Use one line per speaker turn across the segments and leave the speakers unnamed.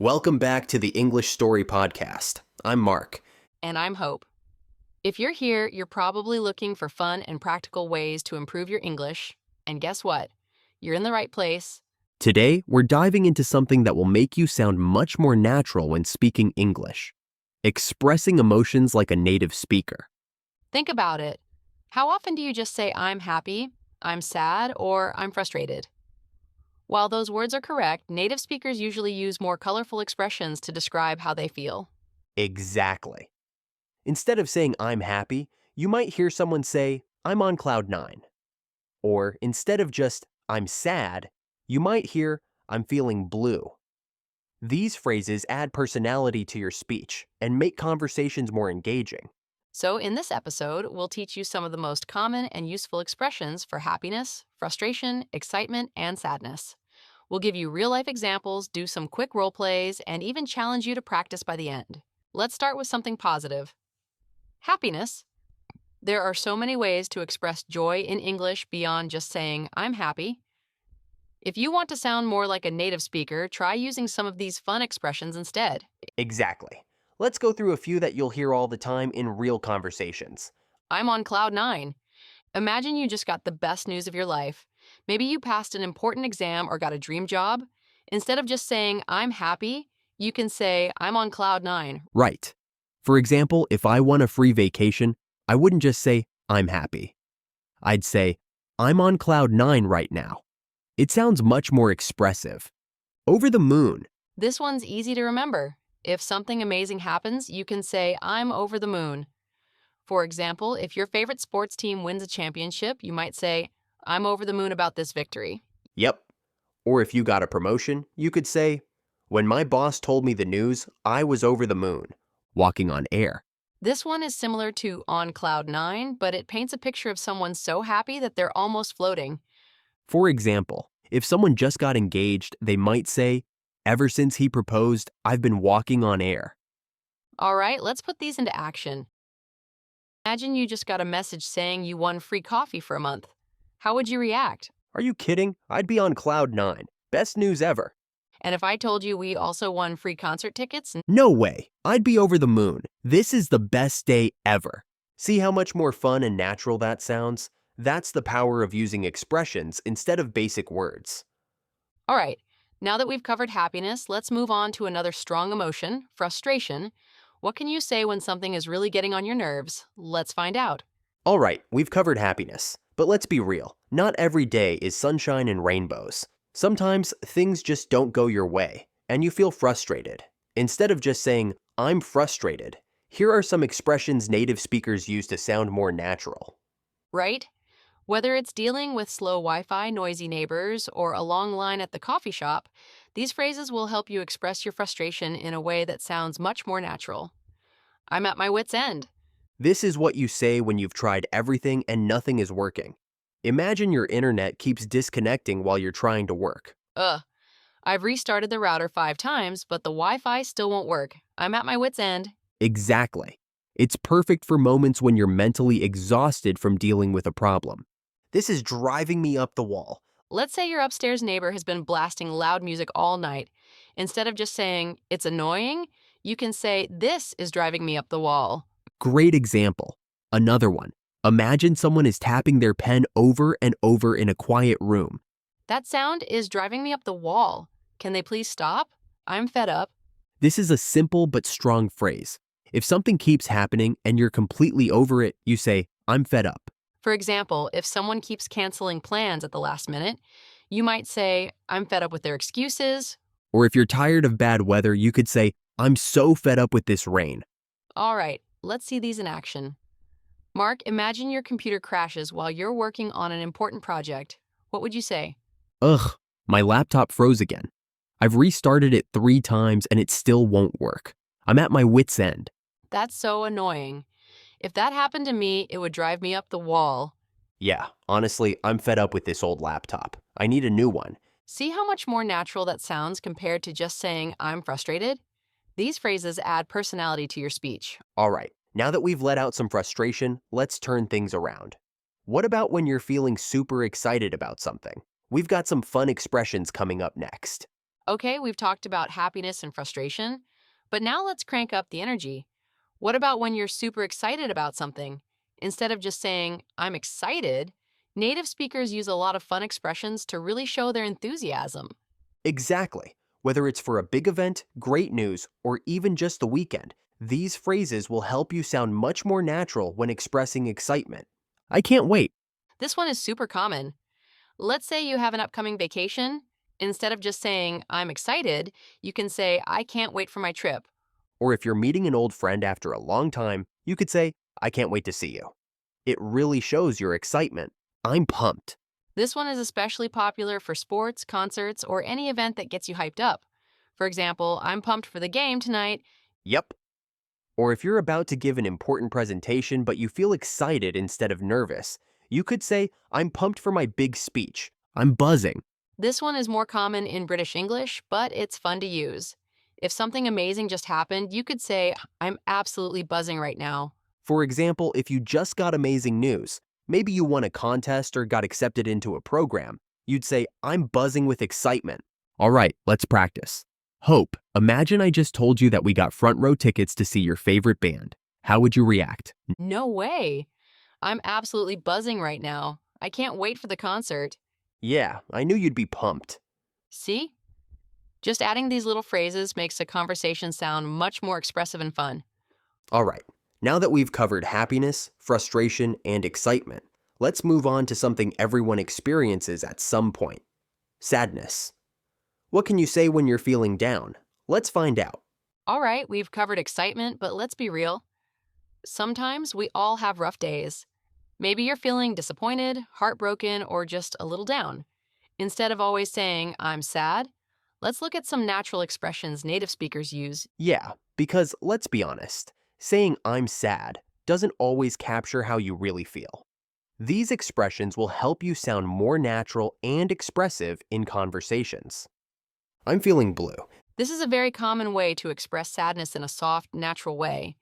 Welcome back to the English Story Podcast. I'm Mark.
And I'm Hope. If you're here, you're probably looking for fun and practical ways to improve your English. And guess what? You're in the right place.
Today, we're diving into something that will make you sound much more natural when speaking English. Expressing emotions like a native speaker.
Think about it. How often do you just say, I'm happy, I'm sad, or I'm frustrated? While those words are correct, native speakers usually use more colorful expressions to describe how they feel.
Exactly. Instead of saying I'm happy, you might hear someone say, I'm on cloud nine. Or instead of just I'm sad, you might hear I'm feeling blue. These phrases add personality to your speech and make conversations more engaging.
So in this episode, we'll teach you some of the most common and useful expressions for happiness, frustration, excitement, and sadness. We'll give you real-life examples, do some quick role plays, and even challenge you to practice by the end. Let's start with something positive. Happiness. There are so many ways to express joy in English beyond just saying, I'm happy. If you want to sound more like a native speaker, try using some of these fun expressions instead.
Exactly. Let's go through a few that you'll hear all the time in real conversations.
I'm on cloud nine. Imagine you just got the best news of your life. Maybe you passed an important exam or got a dream job. Instead of just saying, I'm happy, you can say, I'm on cloud nine.
Right. For example, if I won a free vacation, I wouldn't just say, I'm happy. I'd say, I'm on cloud nine right now. It sounds much more expressive. Over the moon.
This one's easy to remember. If something amazing happens, you can say, I'm over the moon. For example, if your favorite sports team wins a championship, you might say, I'm over the moon about this victory.
Yep. Or if you got a promotion, you could say, when my boss told me the news, I was over the moon, walking on air.
This one is similar to on cloud nine, but it paints a picture of someone so happy that they're almost floating.
For example, if someone just got engaged, they might say, ever since he proposed, I've been walking on air.
All right, let's put these into action. Imagine you just got a message saying you won free coffee for a month. How would you react?
Are you kidding? I'd be on cloud nine. Best news ever.
And if I told you we also won free concert tickets?
No way. I'd be over the moon. This is the best day ever. See how much more fun and natural that sounds? That's the power of using expressions instead of basic words.
All right, now that we've covered happiness, let's move on to another strong emotion, frustration. What can you say when something is really getting on your nerves? Let's find out.
All right, we've covered happiness. But let's be real. Not every day is sunshine and rainbows. Sometimes things just don't go your way, and you feel frustrated. Instead of just saying, I'm frustrated, here are some expressions native speakers use to sound more natural.
Right? Whether it's dealing with slow Wi-Fi, noisy neighbors, or a long line at the coffee shop, these phrases will help you express your frustration in a way that sounds much more natural. I'm at my wit's end.
This is what you say when you've tried everything and nothing is working. Imagine your internet keeps disconnecting while you're trying to work.
I've restarted the router 5 times, but the Wi-Fi still won't work. I'm at my wit's end.
Exactly. It's perfect for moments when you're mentally exhausted from dealing with a problem. This is driving me up the wall.
Let's say your upstairs neighbor has been blasting loud music all night. Instead of just saying, it's annoying, you can say, this is driving me up the wall.
Great example. Another one. Imagine someone is tapping their pen over and over in a quiet room.
That sound is driving me up the wall. Can they please stop? I'm fed up.
This is a simple but strong phrase. If something keeps happening and you're completely over it, you say, I'm fed up.
For example, if someone keeps canceling plans at the last minute, you might say, I'm fed up with their excuses.
Or if you're tired of bad weather, you could say, I'm so fed up with this rain.
All right, let's see these in action. Mark, imagine your computer crashes while you're working on an important project. What would you say?
Ugh, my laptop froze again. I've restarted it 3 times and it still won't work. I'm at my wit's end.
That's so annoying. If that happened to me, it would drive me up the wall.
Yeah, honestly, I'm fed up with this old laptop. I need a new one.
See how much more natural that sounds compared to just saying, I'm frustrated? These phrases add personality to your speech.
All right, now that we've let out some frustration, let's turn things around. What about when you're feeling super excited about something? We've got some fun expressions coming up next.
Okay, we've talked about happiness and frustration, but now let's crank up the energy. What about when you're super excited about something? Instead of just saying, I'm excited, native speakers use a lot of fun expressions to really show their enthusiasm.
Exactly. Whether it's for a big event, great news, or even just the weekend, these phrases will help you sound much more natural when expressing excitement. I can't wait.
This one is super common. Let's say you have an upcoming vacation. Instead of just saying, I'm excited, you can say, I can't wait for my trip.
Or if you're meeting an old friend after a long time, you could say, I can't wait to see you. It really shows your excitement. I'm pumped.
This one is especially popular for sports, concerts, or any event that gets you hyped up. For example, I'm pumped for the game tonight.
Yep. Or if you're about to give an important presentation but you feel excited instead of nervous, you could say, I'm pumped for my big speech. I'm buzzing.
This one is more common in British English, but it's fun to use. If something amazing just happened, you could say, I'm absolutely buzzing right now.
For example, if you just got amazing news, maybe you won a contest or got accepted into a program, you'd say, I'm buzzing with excitement. All right, let's practice. Hope, imagine I just told you that we got front row tickets to see your favorite band. How would you react?
No way. I'm absolutely buzzing right now. I can't wait for the concert.
Yeah, I knew you'd be pumped.
See? Just adding these little phrases makes a conversation sound much more expressive and fun.
All right, now that we've covered happiness, frustration, and excitement, let's move on to something everyone experiences at some point: sadness. What can you say when you're feeling down? Let's find out.
All right, we've covered excitement, but let's be real. Sometimes we all have rough days. Maybe you're feeling disappointed, heartbroken, or just a little down. Instead of always saying, I'm sad, let's look at some natural expressions native speakers use.
Yeah, because let's be honest, saying I'm sad doesn't always capture how you really feel. These expressions will help you sound more natural and expressive in conversations. I'm feeling blue.
This is a very common way to express sadness in a soft, natural way.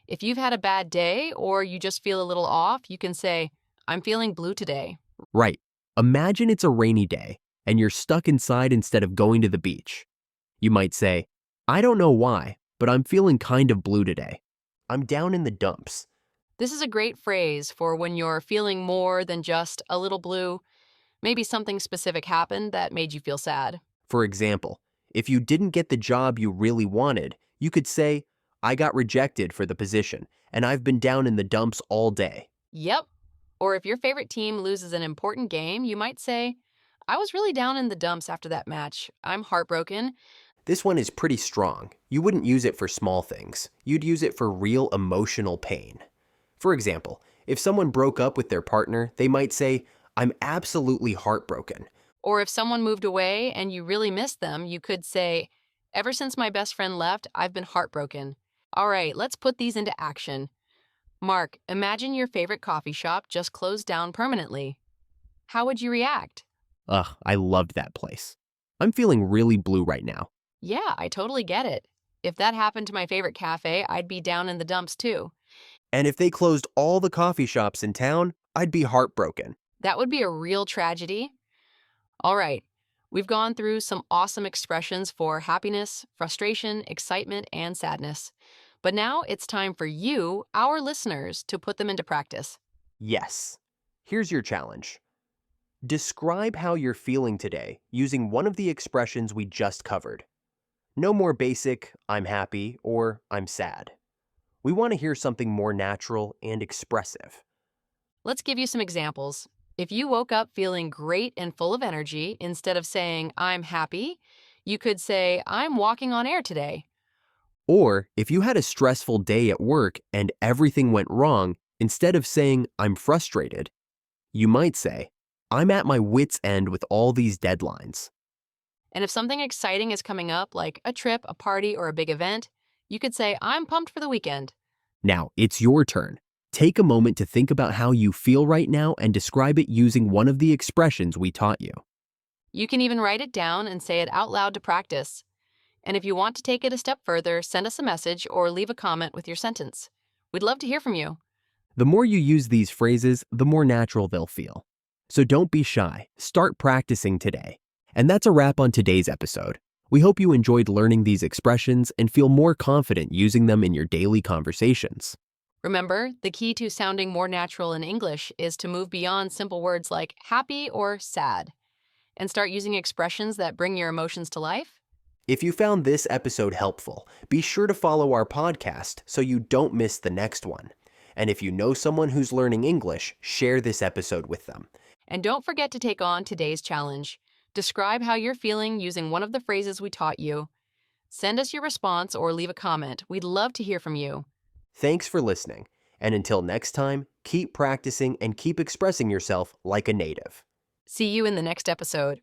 If you've had a bad day or you just feel a little off, you can say, I'm feeling blue today.
Right. Imagine it's a rainy day and you're stuck inside instead of going to the beach. You might say, I don't know why, but I'm feeling kind of blue today. I'm down in the dumps.
This is a great phrase for when you're feeling more than just a little blue. Maybe something specific happened that made you feel sad.
For example, if you didn't get the job you really wanted, you could say, I got rejected for the position and I've been down in the dumps all day.
Yep. Or if your favorite team loses an important game, you might say, I was really down in the dumps after that match. I'm heartbroken.
This one is pretty strong. You wouldn't use it for small things. You'd use it for real emotional pain. For example, if someone broke up with their partner, they might say, I'm absolutely heartbroken.
Or if someone moved away and you really missed them, you could say, ever since my best friend left, I've been heartbroken. All right, let's put these into action. Mark, imagine your favorite coffee shop just closed down permanently. How would you react?
Ugh, I loved that place. I'm feeling really blue right now.
Yeah, I totally get it. If that happened to my favorite cafe, I'd be down in the dumps too.
And if they closed all the coffee shops in town, I'd be heartbroken.
That would be a real tragedy. All right, we've gone through some awesome expressions for happiness, frustration, excitement, and sadness. But now it's time for you, our listeners, to put them into practice.
Yes. Here's your challenge. Describe how you're feeling today using one of the expressions we just covered. No more basic, I'm happy, or I'm sad. We want to hear something more natural and expressive.
Let's give you some examples. If you woke up feeling great and full of energy, instead of saying, I'm happy, you could say, I'm walking on air today.
Or if you had a stressful day at work and everything went wrong, instead of saying, I'm frustrated, you might say, I'm at my wit's end with all these deadlines.
And if something exciting is coming up, like a trip, a party, or a big event, you could say, I'm pumped for the weekend.
Now, it's your turn. Take a moment to think about how you feel right now and describe it using one of the expressions we taught you.
You can even write it down and say it out loud to practice. And if you want to take it a step further, send us a message or leave a comment with your sentence. We'd love to hear from you.
The more you use these phrases, the more natural they'll feel. So don't be shy. Start practicing today. And that's a wrap on today's episode. We hope you enjoyed learning these expressions and feel more confident using them in your daily conversations.
Remember, the key to sounding more natural in English is to move beyond simple words like happy or sad and start using expressions that bring your emotions to life.
If you found this episode helpful, be sure to follow our podcast so you don't miss the next one. And if you know someone who's learning English, share this episode with them.
And don't forget to take on today's challenge. Describe how you're feeling using one of the phrases we taught you. Send us your response or leave a comment. We'd love to hear from you.
Thanks for listening, and until next time, keep practicing and keep expressing yourself like a native.
See you in the next episode.